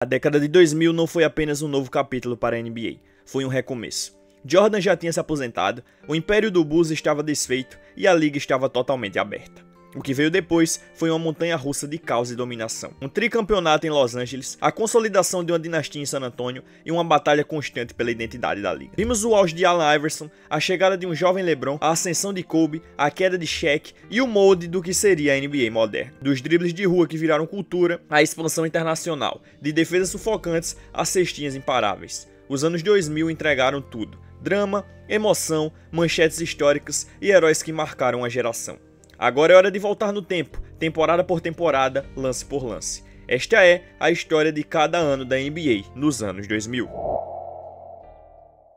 A década de 2000 não foi apenas um novo capítulo para a NBA, foi um recomeço. Jordan já tinha se aposentado, o império do Bulls estava desfeito e a liga estava totalmente aberta. O que veio depois foi uma montanha-russa de caos e dominação. Um tricampeonato em Los Angeles, a consolidação de uma dinastia em San Antonio e uma batalha constante pela identidade da liga. Vimos o auge de Allen Iverson, a chegada de um jovem LeBron, a ascensão de Kobe, a queda de Shaq e o molde do que seria a NBA moderna. Dos dribles de rua que viraram cultura, à expansão internacional, de defesas sufocantes a cestinhas imparáveis. Os anos 2000 entregaram tudo. Drama, emoção, manchetes históricas e heróis que marcaram a geração. Agora é hora de voltar no tempo, temporada por temporada, lance por lance. Esta é a história de cada ano da NBA nos anos 2000.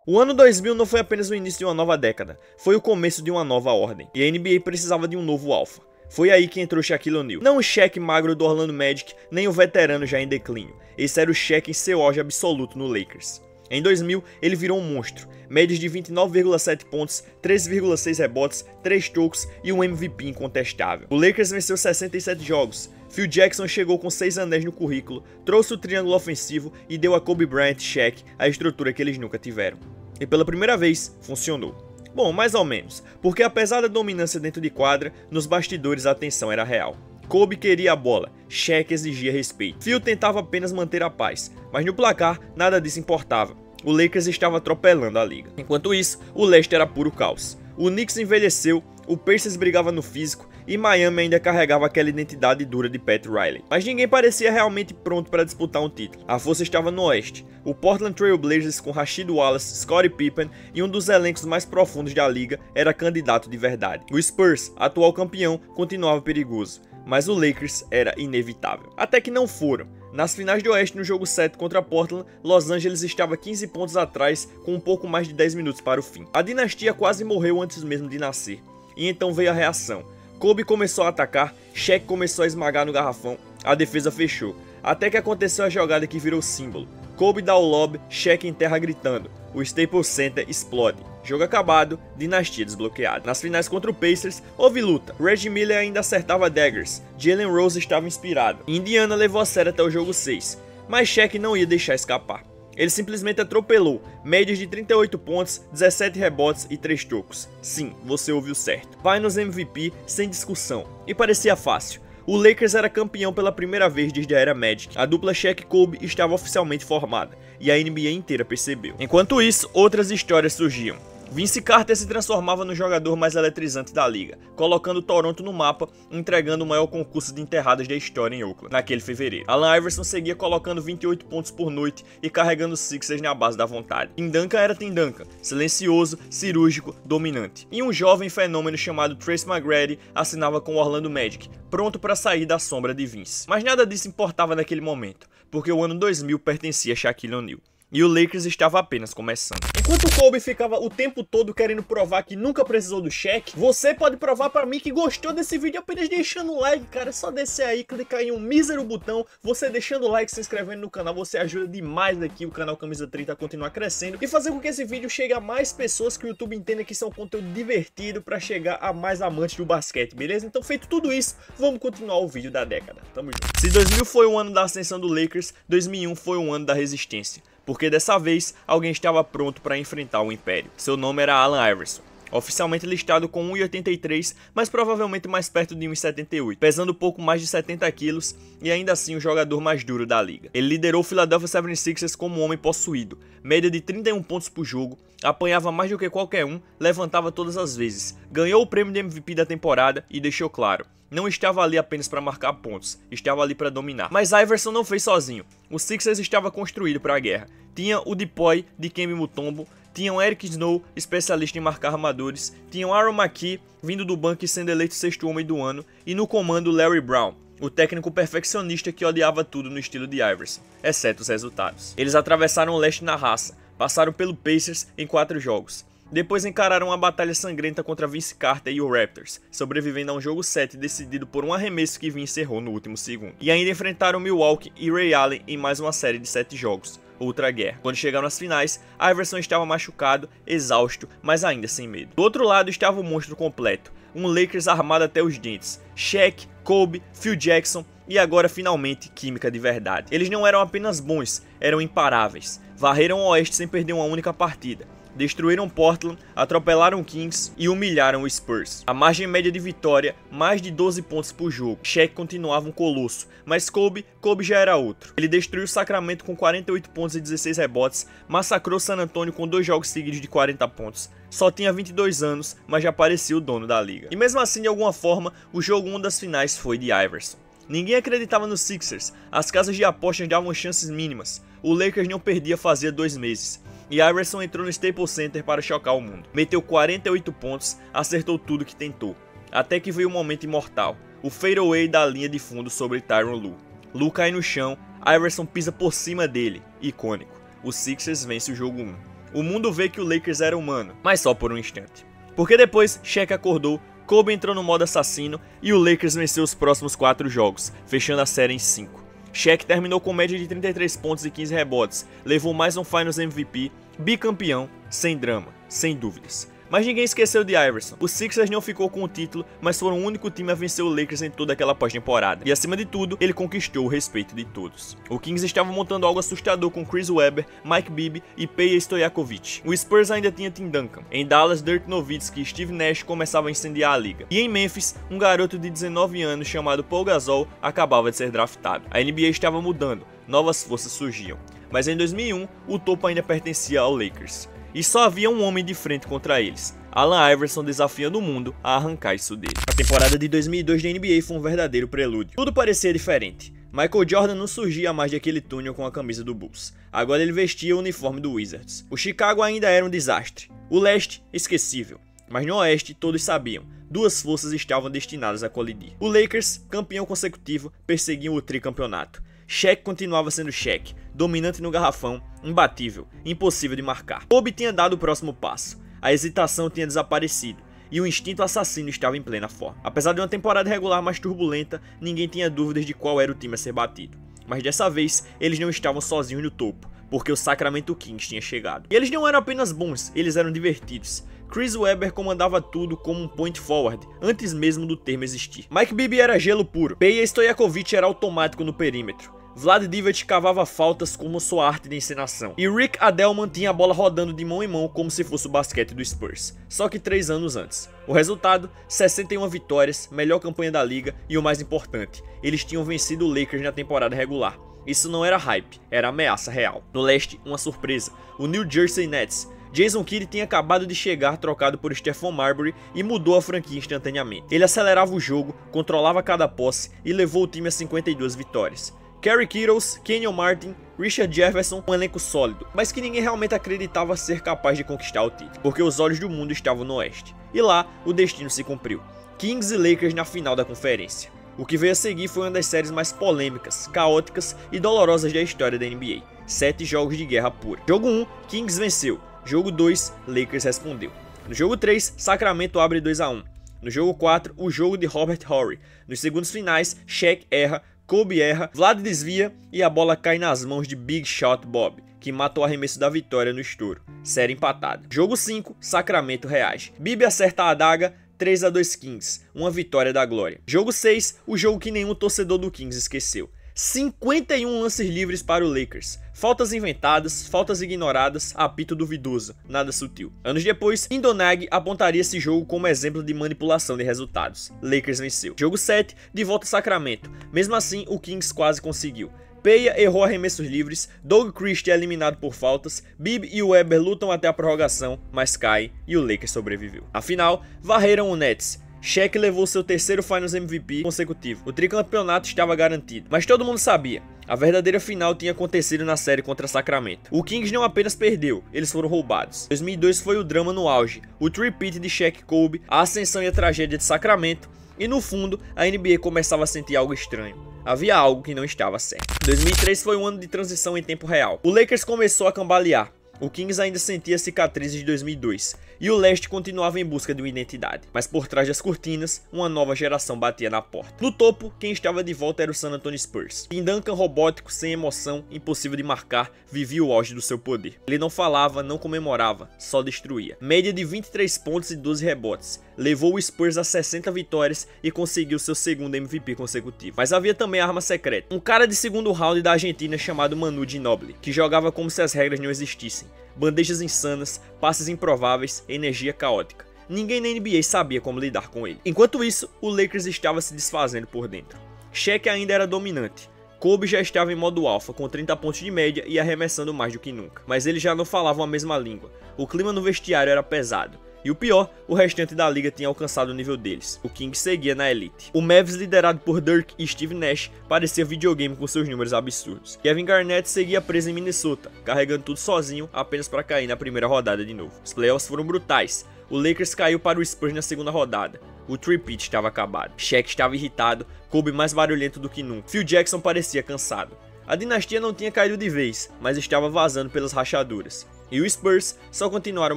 O ano 2000 não foi apenas o início de uma nova década, foi o começo de uma nova ordem, e a NBA precisava de um novo alfa. Foi aí que entrou Shaquille O'Neal. Não o Shaq magro do Orlando Magic, nem o veterano já em declínio. Esse era o Shaq em seu auge absoluto no Lakers. Em 2000, ele virou um monstro, médias de 29,7 pontos, 13,6 rebotes, 3 tocos e um MVP incontestável. O Lakers venceu 67 jogos, Phil Jackson chegou com 6 anéis no currículo, trouxe o triângulo ofensivo e deu a Kobe Bryant e Shaq a estrutura que eles nunca tiveram. E pela primeira vez, funcionou. Bom, mais ou menos, porque apesar da dominância dentro de quadra, nos bastidores a tensão era real. Kobe queria a bola, Shaq exigia respeito. Phil tentava apenas manter a paz, mas no placar nada disso importava. O Lakers estava atropelando a liga. Enquanto isso, o leste era puro caos. O Knicks envelheceu, o Pacers brigava no físico e Miami ainda carregava aquela identidade dura de Pat Riley. Mas ninguém parecia realmente pronto para disputar um título. A força estava no oeste. O Portland Trail Blazers com Rasheed Wallace, Scottie Pippen e um dos elencos mais profundos da liga era candidato de verdade. O Spurs, atual campeão, continuava perigoso. Mas o Lakers era inevitável. Até que não foram. Nas finais do Oeste, no jogo 7 contra Portland, Los Angeles estava 15 pontos atrás com um pouco mais de 10 minutos para o fim. A dinastia quase morreu antes mesmo de nascer. E então veio a reação. Kobe começou a atacar, Shaq começou a esmagar no garrafão, a defesa fechou. Até que aconteceu a jogada que virou símbolo. Kobe dá o lob, Shaq enterra gritando. O Staples Center explode. Jogo acabado, dinastia desbloqueada. Nas finais contra o Pacers, houve luta. Reggie Miller ainda acertava daggers. Jalen Rose estava inspirado. Indiana levou a sério até o jogo 6. Mas Shaq não ia deixar escapar. Ele simplesmente atropelou. Médias de 38 pontos, 17 rebotes e 3 tocos. Sim, você ouviu certo. Vai nos MVP sem discussão. E parecia fácil. O Lakers era campeão pela primeira vez desde a era Magic. A dupla Shaq-Kobe estava oficialmente formada, e a NBA inteira percebeu. Enquanto isso, outras histórias surgiam. Vince Carter se transformava no jogador mais eletrizante da liga, colocando Toronto no mapa e entregando o maior concurso de enterradas da história em Oakland, naquele fevereiro. Allen Iverson seguia colocando 28 pontos por noite e carregando os Sixers na base da vontade. Tim Duncan era Tim Duncan, silencioso, cirúrgico, dominante. E um jovem fenômeno chamado Tracy McGrady assinava com o Orlando Magic, pronto para sair da sombra de Vince. Mas nada disso importava naquele momento, porque o ano 2000 pertencia a Shaquille O'Neal. E o Lakers estava apenas começando. Enquanto o Kobe ficava o tempo todo querendo provar que nunca precisou do Shaq, você pode provar pra mim que gostou desse vídeo apenas deixando o like, cara. É só descer aí, clicar em um mísero botão. Você deixando o like, se inscrevendo no canal, você ajuda demais aqui o canal Camisa 30 a continuar crescendo e fazer com que esse vídeo chegue a mais pessoas, que o YouTube entenda que isso é um conteúdo divertido pra chegar a mais amantes do basquete, beleza? Então, feito tudo isso, vamos continuar o vídeo da década. Tamo junto. Se 2000 foi o ano da ascensão do Lakers, 2001 foi o ano da resistência. Porque dessa vez, alguém estava pronto para enfrentar o Império. Seu nome era Allen Iverson, oficialmente listado com 1,83, mas provavelmente mais perto de 1,78, pesando pouco mais de 70 quilos e ainda assim o jogador mais duro da liga. Ele liderou o Philadelphia 76ers como um homem possuído, média de 31 pontos por jogo, apanhava mais do que qualquer um, levantava todas as vezes, ganhou o prêmio de MVP da temporada e deixou claro: não estava ali apenas para marcar pontos, estava ali para dominar. Mas Iverson não fez sozinho. O Sixers estava construído para a guerra. Tinha o Depoy de Dikembe Mutombo, tinham Eric Snow, especialista em marcar armadores, tinham Aaron McKie, vindo do banco e sendo eleito sexto homem do ano, e no comando Larry Brown, o técnico perfeccionista que odiava tudo no estilo de Iverson, exceto os resultados. Eles atravessaram o leste na raça, passaram pelo Pacers em 4 jogos. Depois encararam uma batalha sangrenta contra Vince Carter e o Raptors, sobrevivendo a um jogo 7 decidido por um arremesso que Vince errou no último segundo. E ainda enfrentaram Milwaukee e Ray Allen em mais uma série de 7 jogos. outra guerra. Quando chegaram às finais, Iverson estava machucado, exausto, mas ainda sem medo. Do outro lado estava o monstro completo, um Lakers armado até os dentes. Shaq, Kobe, Phil Jackson e agora finalmente química de verdade. Eles não eram apenas bons, eram imparáveis. Varreram o Oeste sem perder uma única partida. Destruíram Portland, atropelaram Kings e humilharam o Spurs. A margem média de vitória, mais de 12 pontos por jogo. Shaq continuava um colosso, mas Kobe já era outro. Ele destruiu Sacramento com 48 pontos e 16 rebotes, massacrou San Antonio com 2 jogos seguidos de 40 pontos. Só tinha 22 anos, mas já parecia o dono da liga. E mesmo assim, de alguma forma, o jogo 1 das finais foi de Iverson. Ninguém acreditava nos Sixers, as casas de apostas davam chances mínimas. O Lakers não perdia fazia 2 meses. E Iverson entrou no Staples Center para chocar o mundo. Meteu 48 pontos, acertou tudo que tentou. Até que veio o momento imortal, o fadeaway da linha de fundo sobre Tyronn Lue. Lue cai no chão, Iverson pisa por cima dele, icônico. Os Sixers vence o jogo 1. O mundo vê que o Lakers era humano, mas só por um instante. Porque depois, Shaq acordou, Kobe entrou no modo assassino e o Lakers venceu os próximos 4 jogos, fechando a série em 5. Shaq terminou com média de 33 pontos e 15 rebotes, levou mais um Finals MVP, bicampeão, sem drama, sem dúvidas. Mas ninguém esqueceu de Iverson. O Sixers não ficou com o título, mas foram o único time a vencer o Lakers em toda aquela pós-temporada. E acima de tudo, ele conquistou o respeito de todos. O Kings estava montando algo assustador com Chris Webber, Mike Bibby e Peja Stojakovic. O Spurs ainda tinha Tim Duncan. Em Dallas, Dirk Nowitzki e Steve Nash começavam a incendiar a liga. E em Memphis, um garoto de 19 anos chamado Paul Gasol acabava de ser draftado. A NBA estava mudando, novas forças surgiam. Mas em 2001, o topo ainda pertencia ao Lakers. E só havia um homem de frente contra eles, Allen Iverson, desafiando o mundo a arrancar isso dele. A temporada de 2002 da NBA foi um verdadeiro prelúdio. Tudo parecia diferente. Michael Jordan não surgia mais daquele túnel com a camisa do Bulls. Agora ele vestia o uniforme do Wizards. O Chicago ainda era um desastre. O leste, esquecível. Mas no oeste, todos sabiam. 2 forças estavam destinadas a colidir. O Lakers, campeão consecutivo, perseguiam o tricampeonato. Shaq continuava sendo Shaq, dominante no garrafão, imbatível, impossível de marcar. Kobe tinha dado o próximo passo, a hesitação tinha desaparecido e o instinto assassino estava em plena forma. Apesar de uma temporada regular mais turbulenta, ninguém tinha dúvidas de qual era o time a ser batido. Mas dessa vez, eles não estavam sozinhos no topo, porque o Sacramento Kings tinha chegado. E eles não eram apenas bons, eles eram divertidos. Chris Webber comandava tudo como um point forward, antes mesmo do termo existir. Mike Bibby era gelo puro, Peja Stojakovic era automático no perímetro. Vlad Divac cavava faltas como sua arte de encenação. E Rick Adelman tinha a bola rodando de mão em mão como se fosse o basquete do Spurs, só que 3 anos antes. O resultado, 61 vitórias, melhor campanha da liga e o mais importante, eles tinham vencido o Lakers na temporada regular. Isso não era hype, era ameaça real. No leste, uma surpresa, o New Jersey Nets. Jason Kidd tinha acabado de chegar trocado por Stephon Marbury e mudou a franquia instantaneamente. Ele acelerava o jogo, controlava cada posse e levou o time a 52 vitórias. Kerry Kittles, Kenyon Martin, Richard Jefferson, um elenco sólido, mas que ninguém realmente acreditava ser capaz de conquistar o título, porque os olhos do mundo estavam no oeste. E lá, o destino se cumpriu. Kings e Lakers na final da conferência. O que veio a seguir foi uma das séries mais polêmicas, caóticas e dolorosas da história da NBA. 7 jogos de guerra pura. Jogo 1, Kings venceu. Jogo 2, Lakers respondeu. No jogo 3, Sacramento abre 2-1. No jogo 4, o jogo de Robert Horry. Nos segundos finais, Shaq erra, Kobe erra, Vlad desvia e a bola cai nas mãos de Big Shot Bob, que mata o arremesso da vitória no estouro. Série empatada. Jogo 5, Sacramento reage. Bibby acerta a adaga, 3-2 Kings, uma vitória da glória. Jogo 6, o jogo que nenhum torcedor do Kings esqueceu. 51 lances livres para o Lakers. Faltas inventadas, faltas ignoradas, apito duvidoso, nada sutil. Anos depois, Indonag apontaria esse jogo como exemplo de manipulação de resultados. Lakers venceu. Jogo 7, de volta a Sacramento. Mesmo assim, o Kings quase conseguiu. Peja errou arremessos livres, Doug Christie é eliminado por faltas, Bibby e Webber lutam até a prorrogação, mas caem e o Lakers sobreviveu. Afinal, varreram o Nets. Shaq levou seu terceiro Finals MVP consecutivo. O tricampeonato estava garantido. Mas todo mundo sabia, a verdadeira final tinha acontecido na série contra Sacramento. O Kings não apenas perdeu, eles foram roubados. 2002 foi o drama no auge, o three-peat de Shaq e Kobe, a ascensão e a tragédia de Sacramento, e no fundo, a NBA começava a sentir algo estranho. Havia algo que não estava certo. 2003 foi um ano de transição em tempo real. O Lakers começou a cambalear. O Kings ainda sentia cicatrizes de 2002, e o leste continuava em busca de uma identidade. Mas por trás das cortinas, uma nova geração batia na porta. No topo, quem estava de volta era o San Antonio Spurs. Tim Duncan, robótico, sem emoção, impossível de marcar, vivia o auge do seu poder. Ele não falava, não comemorava, só destruía. Média de 23 pontos e 12 rebotes. Levou o Spurs a 60 vitórias e conseguiu seu segundo MVP consecutivo. Mas havia também a arma secreta. Um cara de segundo round da Argentina chamado Manu Ginóbili, que jogava como se as regras não existissem. Bandejas insanas, passes improváveis, energia caótica. Ninguém na NBA sabia como lidar com ele. Enquanto isso, o Lakers estava se desfazendo por dentro. Shaq ainda era dominante. Kobe já estava em modo alfa, com 30 pontos de média e arremessando mais do que nunca. Mas eles já não falavam a mesma língua. O clima no vestiário era pesado. E o pior, o restante da liga tinha alcançado o nível deles. O Kings seguia na elite. O Mavs, liderado por Dirk e Steve Nash, parecia videogame com seus números absurdos. Kevin Garnett seguia preso em Minnesota, carregando tudo sozinho, apenas para cair na primeira rodada de novo. Os playoffs foram brutais. O Lakers caiu para o Spurs na segunda rodada. O three-peat estava acabado. Shaq estava irritado, Kobe mais barulhento do que nunca. Phil Jackson parecia cansado. A dinastia não tinha caído de vez, mas estava vazando pelas rachaduras. E os Spurs só continuaram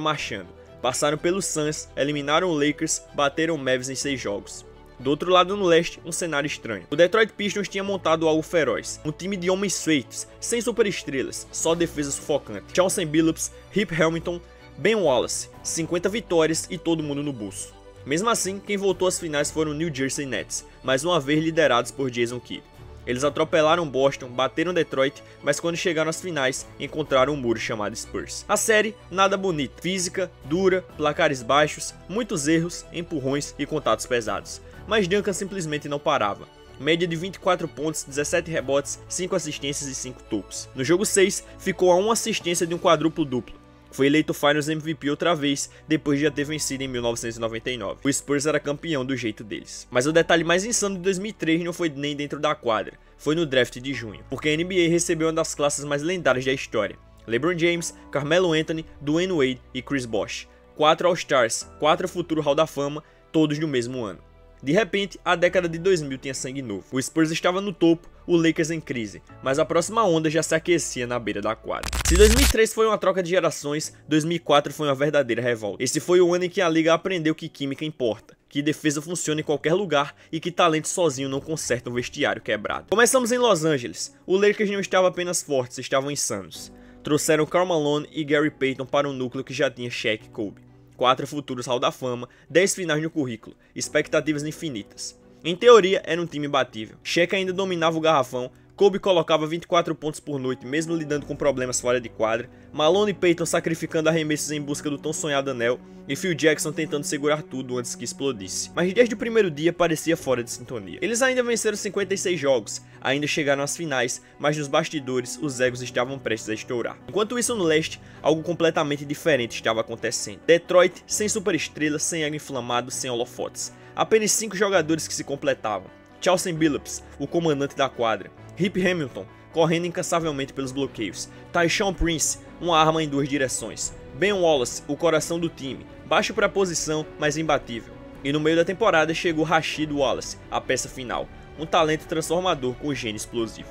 marchando. Passaram pelos Suns, eliminaram o Lakers, bateram o Mavs em 6 jogos. Do outro lado no leste, um cenário estranho. O Detroit Pistons tinha montado algo feroz. Um time de homens feitos, sem superestrelas, só defesa sufocante. Chauncey Billups, Rip Hamilton, Ben Wallace, 50 vitórias e todo mundo no bolso. Mesmo assim, quem voltou às finais foram o New Jersey Nets, mais uma vez liderados por Jason Kidd. Eles atropelaram Boston, bateram Detroit, mas quando chegaram às finais, encontraram um muro chamado Spurs. A série, nada bonita. Física, dura, placares baixos, muitos erros, empurrões e contatos pesados. Mas Duncan simplesmente não parava. Média de 24 pontos, 17 rebotes, 5 assistências e 5 tocos. No jogo 6, ficou a uma assistência de um quadruplo-duplo. Foi eleito Finals MVP outra vez, depois de já ter vencido em 1999. O Spurs era campeão do jeito deles. Mas o detalhe mais insano de 2003 não foi nem dentro da quadra, foi no draft de junho, porque a NBA recebeu uma das classes mais lendárias da história. LeBron James, Carmelo Anthony, Dwayne Wade e Chris Bosh. 4 All-Stars, 4 futuro Hall da Fama, todos no mesmo ano. De repente, a década de 2000 tinha sangue novo. O Spurs estava no topo, o Lakers em crise, mas a próxima onda já se aquecia na beira da quadra. Se 2003 foi uma troca de gerações, 2004 foi uma verdadeira revolta. Esse foi o ano em que a liga aprendeu que química importa, que defesa funciona em qualquer lugar e que talento sozinho não conserta um vestiário quebrado. Começamos em Los Angeles. O Lakers não estava apenas fortes, estavam insanos. Trouxeram Karl Malone e Gary Payton para um núcleo que já tinha Shaq e Kobe. 4 futuros Hall da Fama, 10 finais no currículo, expectativas infinitas. Em teoria, era um time imbatível. Shaq ainda dominava o garrafão, Kobe colocava 24 pontos por noite, mesmo lidando com problemas fora de quadra, Malone e Payton sacrificando arremessos em busca do tão sonhado anel, e Phil Jackson tentando segurar tudo antes que explodisse. Mas desde o primeiro dia parecia fora de sintonia. Eles ainda venceram 56 jogos, ainda chegaram às finais, mas nos bastidores os egos estavam prestes a estourar. Enquanto isso no leste, algo completamente diferente estava acontecendo. Detroit sem superestrelas, sem ego inflamado, sem holofotes. Apenas 5 jogadores que se completavam. Chauncey Billups, o comandante da quadra. Rip Hamilton, correndo incansavelmente pelos bloqueios. Tayshaun Prince, uma arma em 2 direções. Ben Wallace, o coração do time, baixo para a posição, mas imbatível. E no meio da temporada chegou Rasheed Wallace, a peça final, um talento transformador com gênio explosivo.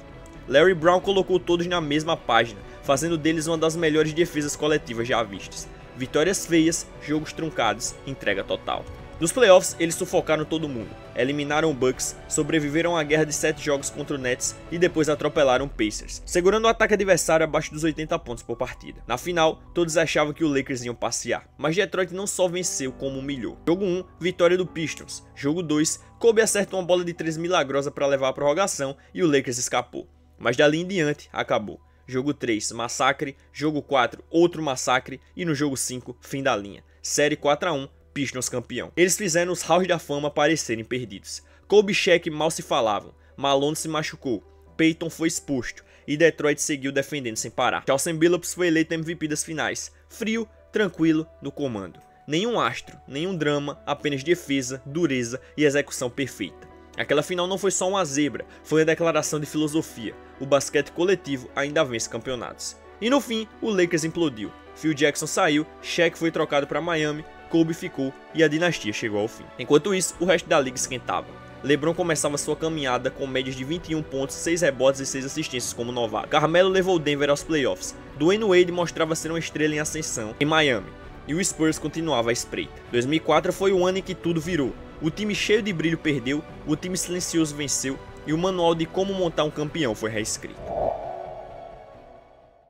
Larry Brown colocou todos na mesma página, fazendo deles uma das melhores defesas coletivas já vistas. Vitórias feias, jogos truncados, entrega total. Nos playoffs, eles sufocaram todo mundo, eliminaram o Bucks, sobreviveram à guerra de 7 jogos contra o Nets e depois atropelaram o Pacers, segurando o ataque adversário abaixo dos 80 pontos por partida. Na final, todos achavam que o Lakers iam passear, mas Detroit não só venceu como humilhou. Jogo 1, vitória do Pistons. Jogo 2, Kobe acerta uma bola de 3 milagrosa para levar a prorrogação e o Lakers escapou. Mas dali em diante, acabou. Jogo 3, massacre. Jogo 4, outro massacre. E no jogo 5, fim da linha. Série 4-1. Pistons campeão. Eles fizeram os Halls da Fama parecerem perdidos. Kobe e Shaq mal se falavam, Malone se machucou, Payton foi exposto e Detroit seguiu defendendo sem parar. Chauncey Billups foi eleito MVP das finais, frio, tranquilo, no comando. Nenhum astro, nenhum drama, apenas defesa, dureza e execução perfeita. Aquela final não foi só uma zebra, foi uma declaração de filosofia. O basquete coletivo ainda vence campeonatos. E no fim, o Lakers implodiu. Phil Jackson saiu, Shaq foi trocado para Miami, Kobe ficou e a dinastia chegou ao fim. Enquanto isso, o resto da liga esquentava. LeBron começava sua caminhada com médias de 21 pontos, 6 rebotes e 6 assistências como novato. Carmelo levou Denver aos playoffs. Dwayne Wade mostrava ser uma estrela em ascensão em Miami, e o Spurs continuava à espreita. 2004 foi o ano em que tudo virou. O time cheio de brilho perdeu, o time silencioso venceu, e o manual de como montar um campeão foi reescrito.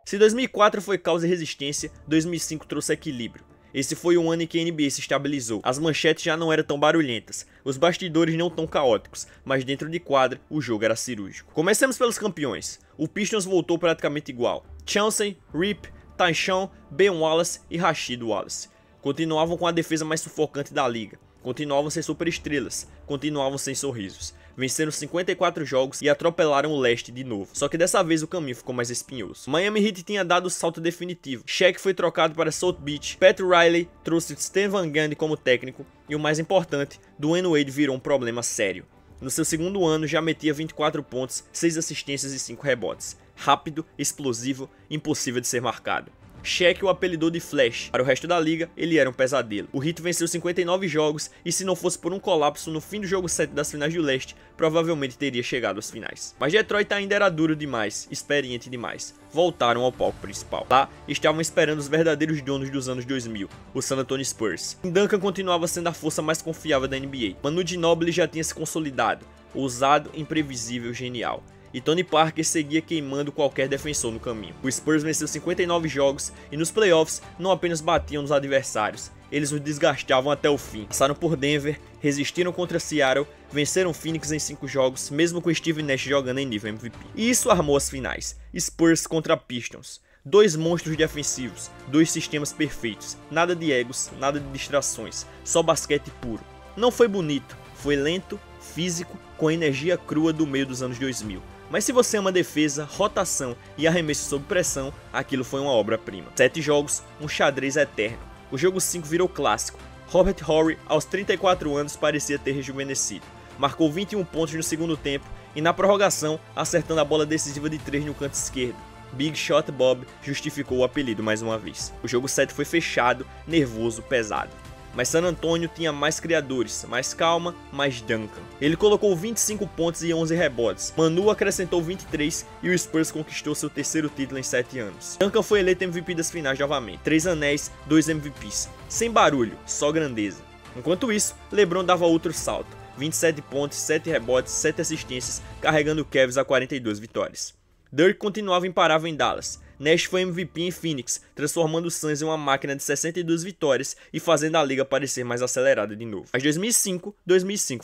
Se 2004 foi caos e resistência, 2005 trouxe equilíbrio. Esse foi o ano em que a NBA se estabilizou. As manchetes já não eram tão barulhentas, os bastidores não tão caóticos, mas dentro de quadra o jogo era cirúrgico. Comecemos pelos campeões. O Pistons voltou praticamente igual. Chauncey, Rip, Tyshawn, Ben Wallace e Rasheed Wallace continuavam com a defesa mais sufocante da liga. Continuavam sem superestrelas, continuavam sem sorrisos. Venceram 54 jogos e atropelaram o leste de novo. Só que dessa vez o caminho ficou mais espinhoso. Miami Heat tinha dado o salto definitivo. Shaq foi trocado para South Beach. Pat Riley trouxe Stan Van Gundy como técnico. E o mais importante, Dwayne Wade virou um problema sério. No seu segundo ano já metia 24 pontos, 6 assistências e 5 rebotes. Rápido, explosivo, impossível de ser marcado. Shaq o apelidou de Flash. Para o resto da liga, ele era um pesadelo. O Heat venceu 59 jogos e se não fosse por um colapso no fim do jogo 7 das finais do leste, provavelmente teria chegado às finais. Mas Detroit ainda era duro demais, experiente demais. Voltaram ao palco principal. Lá, estavam esperando os verdadeiros donos dos anos 2000, o San Antonio Spurs. Duncan continuava sendo a força mais confiável da NBA. Manu Ginobili já tinha se consolidado, ousado, imprevisível, genial. E Tony Parker seguia queimando qualquer defensor no caminho. O Spurs venceu 59 jogos e nos playoffs não apenas batiam nos adversários, eles os desgastavam até o fim. Passaram por Denver, resistiram contra Seattle, venceram Phoenix em 5 jogos, mesmo com Steve Nash jogando em nível MVP. E isso armou as finais, Spurs contra Pistons. 2 monstros defensivos, 2 sistemas perfeitos, nada de egos, nada de distrações, só basquete puro. Não foi bonito, foi lento, físico, com a energia crua do meio dos anos 2000. Mas se você ama defesa, rotação e arremesso sob pressão, aquilo foi uma obra-prima. 7 jogos, um xadrez eterno. O jogo 5 virou clássico. Robert Horry, aos 34 anos, parecia ter rejuvenescido. Marcou 21 pontos no segundo tempo e na prorrogação, acertando a bola decisiva de 3 no canto esquerdo. Big Shot Bob justificou o apelido mais uma vez. O jogo 7 foi fechado, nervoso, pesado. Mas San Antonio tinha mais criadores, mais calma, mais Duncan. Ele colocou 25 pontos e 11 rebotes. Manu acrescentou 23 e o Spurs conquistou seu terceiro título em 7 anos. Duncan foi eleito MVP das finais novamente. 3 anéis, 2 MVPs. Sem barulho, só grandeza. Enquanto isso, LeBron dava outro salto. 27 pontos, 7 rebotes, 7 assistências, carregando o Cavs a 42 vitórias. Dirk continuava imparável em Dallas. Nash foi MVP em Phoenix, transformando o Suns em uma máquina de 62 vitórias e fazendo a liga parecer mais acelerada de novo. Mas 2005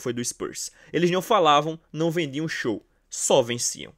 foi do Spurs. Eles não falavam, não vendiam show, só venciam.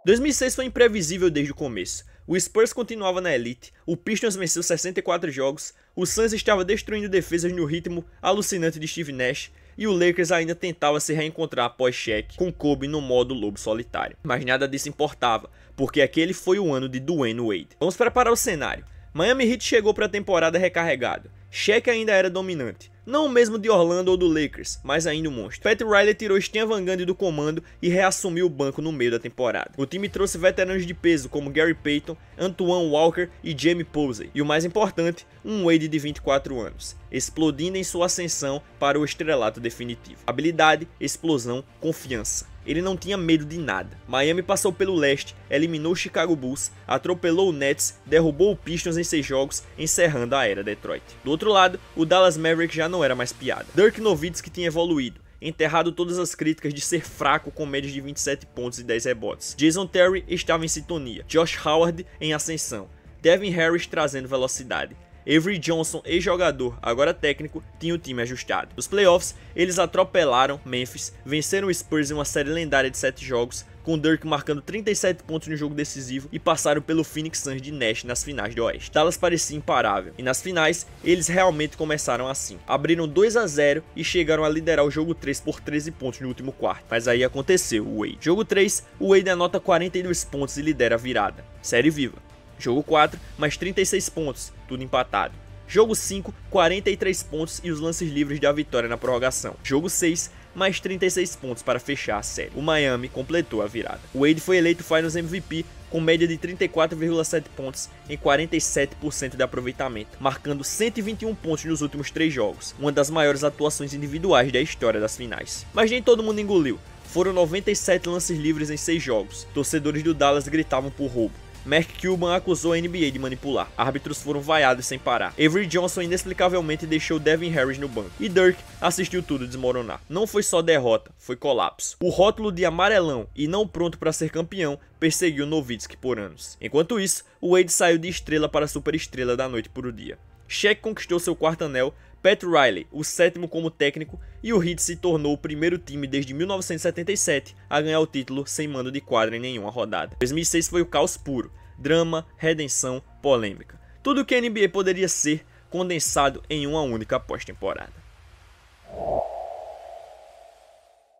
2006 foi imprevisível desde o começo. O Spurs continuava na elite, o Pistons venceu 64 jogos, o Suns estava destruindo defesas no ritmo alucinante de Steve Nash, e o Lakers ainda tentava se reencontrar após Shaq com Kobe no modo lobo solitário. Mas nada disso importava, porque aquele foi o ano de Dwayne Wade. Vamos preparar o cenário. Miami Heat chegou para a temporada recarregado. Shaq ainda era dominante. Não o mesmo de Orlando ou do Lakers, mas ainda um monstro. Pat Riley tirou Stan Van Gundy do comando e reassumiu o banco no meio da temporada. O time trouxe veteranos de peso como Gary Payton, Antoine Walker e Jamie Posey. E o mais importante, um Wade de 24 anos, explodindo em sua ascensão para o estrelato definitivo. Habilidade, explosão, confiança. Ele não tinha medo de nada. Miami passou pelo leste, eliminou o Chicago Bulls, atropelou o Nets, derrubou o Pistons em 6 jogos, encerrando a era Detroit. Do outro lado, o Dallas Mavericks já não era mais piada. Dirk Nowitzki tinha evoluído, enterrado todas as críticas de ser fraco com médias de 27 pontos e 10 rebotes. Jason Terry estava em sintonia, Josh Howard em ascensão, Devin Harris trazendo velocidade. Avery Johnson, ex-jogador, agora técnico, tinha o time ajustado. Nos playoffs, eles atropelaram Memphis, venceram o Spurs em uma série lendária de 7 jogos, com Dirk marcando 37 pontos no jogo decisivo e passaram pelo Phoenix Suns de Nash nas finais do Oeste. Dallas parecia imparável, e nas finais, eles realmente começaram assim. Abriram 2-0 e chegaram a liderar o jogo 3 por 13 pontos no último quarto. Mas aí aconteceu o Wade. Jogo 3, o Wade anota 42 pontos e lidera a virada. Série viva. Jogo 4, mais 36 pontos, tudo empatado. Jogo 5, 43 pontos e os lances livres da vitória na prorrogação. Jogo 6, mais 36 pontos para fechar a série. O Miami completou a virada. O Wade foi eleito Finals MVP com média de 34,7 pontos em 47% de aproveitamento, marcando 121 pontos nos últimos 3 jogos, uma das maiores atuações individuais da história das finais. Mas nem todo mundo engoliu. Foram 97 lances livres em 6 jogos. Torcedores do Dallas gritavam por roubo. Mark Cuban acusou a NBA de manipular. Árbitros foram vaiados sem parar. Avery Johnson inexplicavelmente deixou Devin Harris no banco. E Dirk assistiu tudo desmoronar. Não foi só derrota, foi colapso. O rótulo de amarelão e não pronto para ser campeão perseguiu Nowitzki por anos. Enquanto isso, Wade saiu de estrela para superestrela da noite para o dia. Shaq conquistou seu 4º anel, Pat Riley, o 7º como técnico, e o Heat se tornou o primeiro time desde 1977 a ganhar o título sem mando de quadra em nenhuma rodada. 2006 foi o caos puro, drama, redenção, polêmica. Tudo o que a NBA poderia ser condensado em uma única pós-temporada.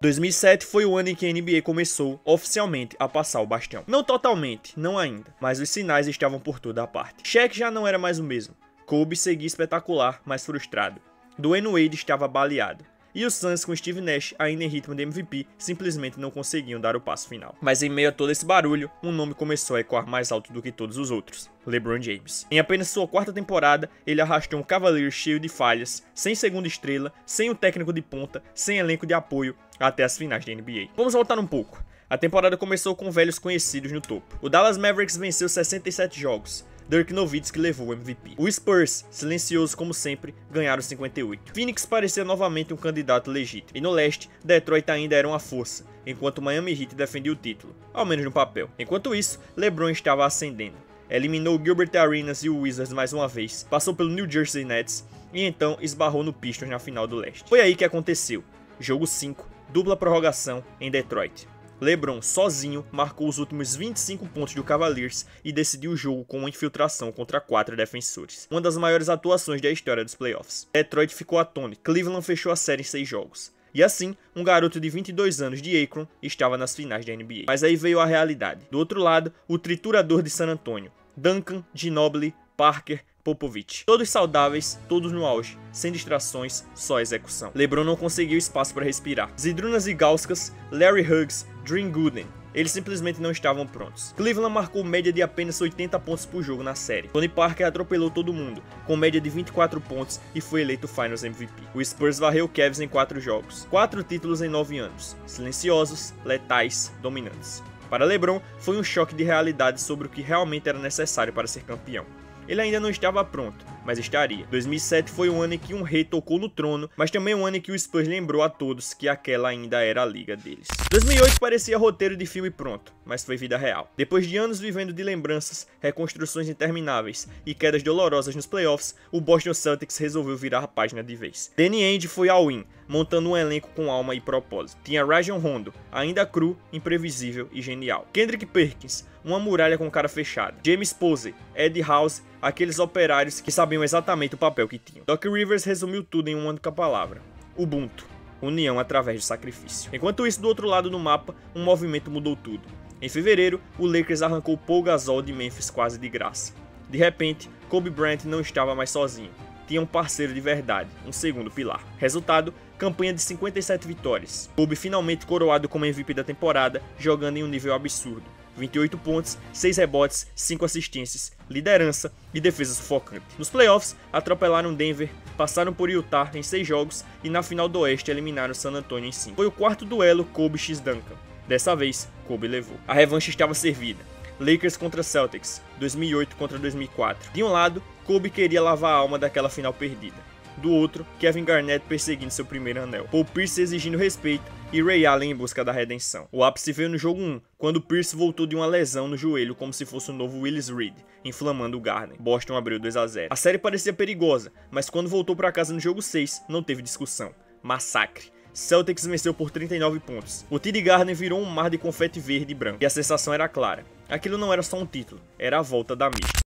2007 foi o ano em que a NBA começou oficialmente a passar o bastão. Não totalmente, não ainda, mas os sinais estavam por toda a parte. Shaq já não era mais o mesmo. Kobe seguia espetacular, mas frustrado. Dwayne Wade estava baleado. E os Suns, com Steve Nash ainda em ritmo de MVP, simplesmente não conseguiam dar o passo final. Mas em meio a todo esse barulho, um nome começou a ecoar mais alto do que todos os outros: LeBron James. Em apenas sua 4ª temporada, ele arrastou um Cavaliers cheio de falhas, sem segunda estrela, sem um técnico de ponta, sem elenco de apoio, até as finais da NBA. Vamos voltar um pouco. A temporada começou com velhos conhecidos no topo. O Dallas Mavericks venceu 67 jogos. Dirk Nowitzki levou o MVP. O Spurs, silencioso como sempre, ganharam 58. Phoenix parecia novamente um candidato legítimo. E no leste, Detroit ainda era uma força, enquanto o Miami Heat defendia o título, ao menos no papel. Enquanto isso, LeBron estava ascendendo. Eliminou o Gilbert Arenas e o Wizards mais uma vez, passou pelo New Jersey Nets e então esbarrou no Pistons na final do leste. Foi aí que aconteceu. Jogo 5, dupla prorrogação em Detroit. LeBron, sozinho, marcou os últimos 25 pontos do Cavaliers e decidiu o jogo com uma infiltração contra 4 defensores. Uma das maiores atuações da história dos playoffs. Detroit ficou atônito. Cleveland fechou a série em 6 jogos. E assim, um garoto de 22 anos de Akron estava nas finais da NBA. Mas aí veio a realidade. Do outro lado, o triturador de San Antonio. Duncan, Ginobili, Parker, Popovich. Todos saudáveis, todos no auge, sem distrações, só execução. LeBron não conseguiu espaço para respirar. Zydrunas Ilgauskas, Larry Hughes, Dream Gooden, eles simplesmente não estavam prontos. Cleveland marcou média de apenas 80 pontos por jogo na série. Tony Parker atropelou todo mundo, com média de 24 pontos e foi eleito Finals MVP. O Spurs varreu o Cavs em 4 jogos. 4 títulos em 9 anos. Silenciosos, letais, dominantes. Para LeBron, foi um choque de realidade sobre o que realmente era necessário para ser campeão. Ele ainda não estava pronto, mas estaria. 2007 foi o ano em que um rei tocou no trono, mas também o ano em que o Spurs lembrou a todos que aquela ainda era a liga deles. 2008 parecia roteiro de filme pronto, mas foi vida real. Depois de anos vivendo de lembranças, reconstruções intermináveis e quedas dolorosas nos playoffs, o Boston Celtics resolveu virar a página de vez. Danny Ainge foi all-in, montando um elenco com alma e propósito. Tinha Rajon Rondo, ainda cru, imprevisível e genial. Kendrick Perkins, uma muralha com cara fechada. James Posey, Eddie House, aqueles operários que sabiam exatamente o papel que tinham. Doc Rivers resumiu tudo em uma única palavra: Ubuntu. União através do sacrifício. Enquanto isso, do outro lado do mapa, um movimento mudou tudo. Em fevereiro, o Lakers arrancou Paul Gasol de Memphis quase de graça. De repente, Kobe Bryant não estava mais sozinho. Tinha um parceiro de verdade, um segundo pilar. Resultado, campanha de 57 vitórias. Kobe finalmente coroado como MVP da temporada, jogando em um nível absurdo. 28 pontos, 6 rebotes, 5 assistências, liderança e defesa sufocante. Nos playoffs, atropelaram Denver, passaram por Utah em 6 jogos e na final do Oeste eliminaram San Antonio em 5. Foi o 4º duelo Kobe x Duncan. Dessa vez, Kobe levou. A revanche estava servida. Lakers contra Celtics, 2008 contra 2004. De um lado, Kobe queria lavar a alma daquela final perdida. Do outro, Kevin Garnett perseguindo seu primeiro anel. Paul Pierce exigindo respeito e Ray Allen em busca da redenção. O ápice veio no jogo 1, quando Pierce voltou de uma lesão no joelho como se fosse o novo Willis Reed, inflamando o Garden. Boston abriu 2-0. A série parecia perigosa, mas quando voltou para casa no jogo 6, não teve discussão. Massacre. Celtics venceu por 39 pontos. O TD Garden virou um mar de confete verde e branco, e a sensação era clara. Aquilo não era só um título, era a volta da mística.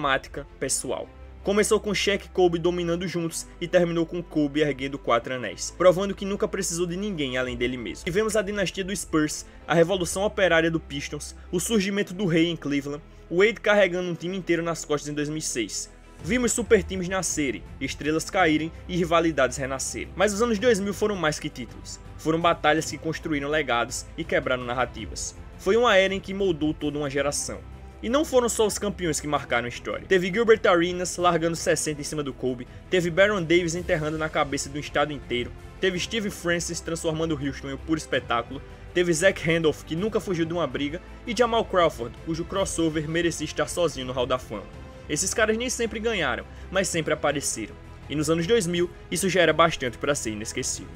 dramática pessoal. Começou com Shaq e Kobe dominando juntos e terminou com Kobe erguendo 4 anéis, provando que nunca precisou de ninguém além dele mesmo. Tivemos a dinastia do Spurs, a revolução operária do Pistons, o surgimento do rei em Cleveland, Wade carregando um time inteiro nas costas em 2006. Vimos super times nascerem, estrelas caírem e rivalidades renascerem. Mas os anos 2000 foram mais que títulos. Foram batalhas que construíram legados e quebraram narrativas. Foi uma era em que moldou toda uma geração. E não foram só os campeões que marcaram a história. Teve Gilbert Arenas largando 60 em cima do Kobe, teve Baron Davis enterrando na cabeça do estado inteiro, teve Steve Francis transformando Houston em um puro espetáculo, teve Zach Randolph que nunca fugiu de uma briga e Jamal Crawford, cujo crossover merecia estar sozinho no Hall da Fama. Esses caras nem sempre ganharam, mas sempre apareceram. E nos anos 2000, isso já era bastante para ser inesquecível.